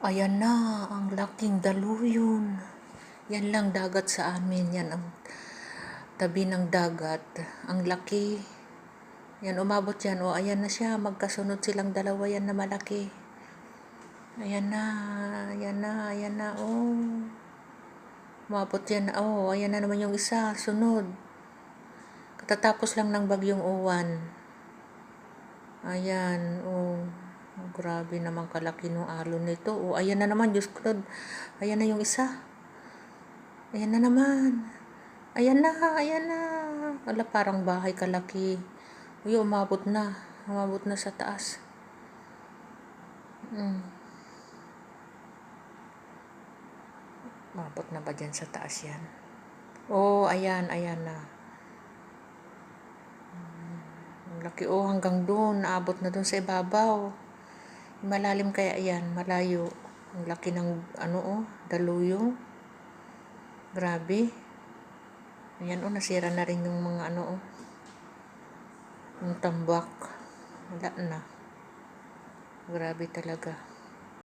Ayan na, ang laking daluyon. Yan lang dagat sa amin. Yan ang tabi ng dagat. Ang laki. Yan, umabot yan. O, ayan na siya. Magkasunod silang dalawa yan na malaki. Ayan na, ayan na, ayan na. Oh. Umabot yan. Oh, ayan na naman yung isa. Sunod. Katatapos lang ng bagyong uwan. Ayan, oh. Oh, grabe naman kalaki ng alon nito. Oh, ayan na naman, Diyos ko. Ayan na yung isa. Ayan na naman. Ayan na, ayan na. Ala, parang bahay kalaki. Uy, umabot na. Umabot na sa taas. Umabot na ba dyan sa taas yan? Oh, ayan, ayan na. Ang laki, oh, hanggang doon. Naabot na doon sa ibabaw. Malalim kaya yan, malayo. Ang laki ng daluyong. Grabe. Ayan, nasira na rin yung mga yung tambak. Wala na. Grabe talaga.